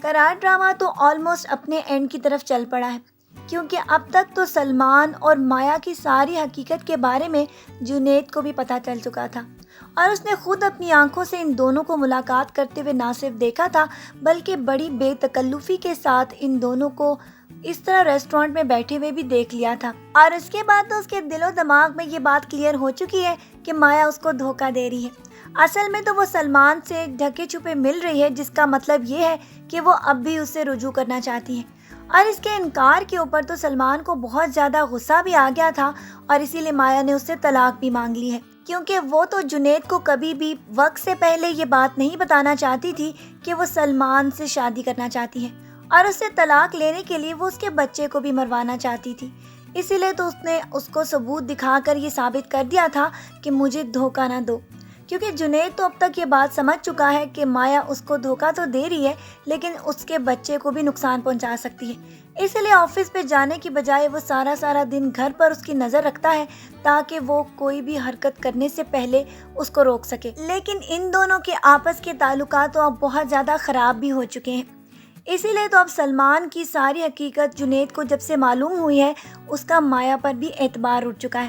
قرار ڈرامہ تو آلموسٹ اپنے اینڈ کی طرف چل پڑا ہے، کیونکہ اب تک تو سلمان اور مایا کی ساری حقیقت کے بارے میں جنید کو بھی پتہ چل چکا تھا، اور اس نے خود اپنی آنکھوں سے ان دونوں کو ملاقات کرتے ہوئے نہ صرف دیکھا تھا بلکہ بڑی بے تکلفی کے ساتھ ان دونوں کو اس طرح ریسٹورنٹ میں بیٹھے ہوئے بھی دیکھ لیا تھا۔ اور اس کے بعد تو اس کے دل و دماغ میں یہ بات کلیئر ہو چکی ہے کہ مایا اس کو دھوکہ دے رہی ہے۔ اصل میں تو وہ سلمان سے ڈھکے چھپے مل رہی ہے، جس کا مطلب یہ ہے کہ وہ اب بھی اس سے رجوع کرنا چاہتی ہے۔ اور اس کے انکار کے اوپر تو سلمان کو بہت زیادہ غصہ بھی آ گیا تھا، اور اسی لیے مایا نے اس سے طلاق بھی مانگ لی ہے، کیونکہ وہ تو جنید کو کبھی بھی وقت سے پہلے یہ بات نہیں بتانا چاہتی تھی کہ وہ سلمان سے شادی کرنا چاہتی ہے، اور اس سے طلاق لینے کے لیے وہ اس کے بچے کو بھی مروانا چاہتی تھی۔ اسی لیے تو اس نے اس کو ثبوت دکھا کر یہ ثابت کر دیا تھا کہ مجھے دھوکہ نہ دو، کیونکہ جنید تو اب تک یہ بات سمجھ چکا ہے کہ مایا اس کو دھوکہ تو دے رہی ہے لیکن اس کے بچے کو بھی نقصان پہنچا سکتی ہے۔ اس لیے آفس پہ جانے کی بجائے وہ سارا دن گھر پر اس کی نظر رکھتا ہے تاکہ وہ کوئی بھی حرکت کرنے سے پہلے اس کو روک سکے۔ لیکن ان دونوں کے آپس کے تعلقات تو اب بہت زیادہ خراب بھی ہو چکے ہیں، اسی لیے تو اب سلمان کی ساری حقیقت جنید کو جب سے معلوم ہوئی ہے اس کا مایا پر بھی اعتبار اٹھ چکا ہے،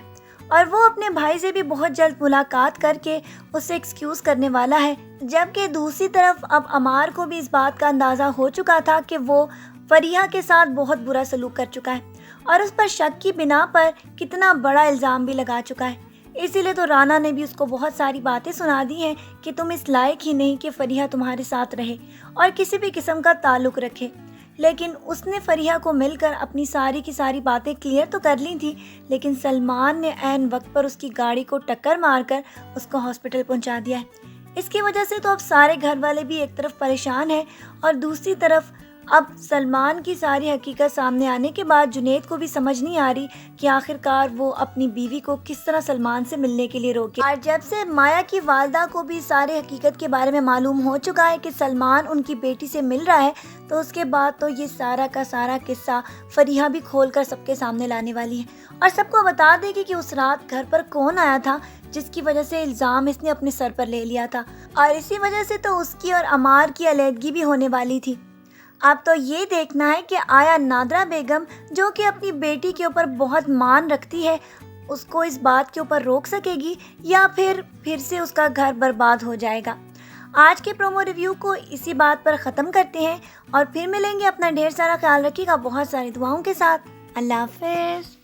اور وہ اپنے بھائی سے بھی بہت جلد ملاقات کر کے اسے ایکسکیوز کرنے والا ہے۔ جبکہ دوسری طرف اب عمار کو بھی اس بات کا اندازہ ہو چکا تھا کہ وہ فریحہ کے ساتھ بہت برا سلوک کر چکا ہے، اور اس پر شک کی بنا پر کتنا بڑا الزام بھی لگا چکا ہے۔ اسی لیے تو رانا نے بھی اس کو بہت ساری باتیں سنا دی ہیں کہ تم اس لائق ہی نہیں کہ فریحہ تمہارے ساتھ رہے اور کسی بھی قسم کا تعلق رکھے۔ لیکن اس نے فریحہ کو مل کر اپنی ساری کی ساری باتیں کلیئر تو کر لی تھی، لیکن سلمان نے عین وقت پر اس کی گاڑی کو ٹکر مار کر اس کو ہاسپٹل پہنچا دیا ہے۔ اس کی وجہ سے تو اب سارے گھر والے بھی ایک طرف پریشان ہیں، اور دوسری طرف اب سلمان کی ساری حقیقت سامنے آنے کے بعد جنید کو بھی سمجھ نہیں آ رہی کہ آخرکار وہ اپنی بیوی کو کس طرح سلمان سے ملنے کے لیے روکے۔ اور جب سے مایا کی والدہ کو بھی سارے حقیقت کے بارے میں معلوم ہو چکا ہے کہ سلمان ان کی بیٹی سے مل رہا ہے، تو اس کے بعد تو یہ سارا کا سارا قصہ فریحہ بھی کھول کر سب کے سامنے لانے والی ہے، اور سب کو بتا دے گی کہ اس رات گھر پر کون آیا تھا جس کی وجہ سے الزام اس نے اپنے سر پر لے لیا تھا، اور اسی وجہ سے تو اس کی اور عمار کی علیحدگی بھی ہونے والی تھی۔ اب تو یہ دیکھنا ہے کہ آیا نادرہ بیگم، جو کہ اپنی بیٹی کے اوپر بہت مان رکھتی ہے، اس کو اس بات کے اوپر روک سکے گی، یا پھر سے اس کا گھر برباد ہو جائے گا۔ آج کے پرومو ریویو کو اسی بات پر ختم کرتے ہیں، اور پھر ملیں گے۔ اپنا ڈھیر سارا خیال رکھیے گا، بہت ساری دعاؤں کے ساتھ۔ اللہ حافظ۔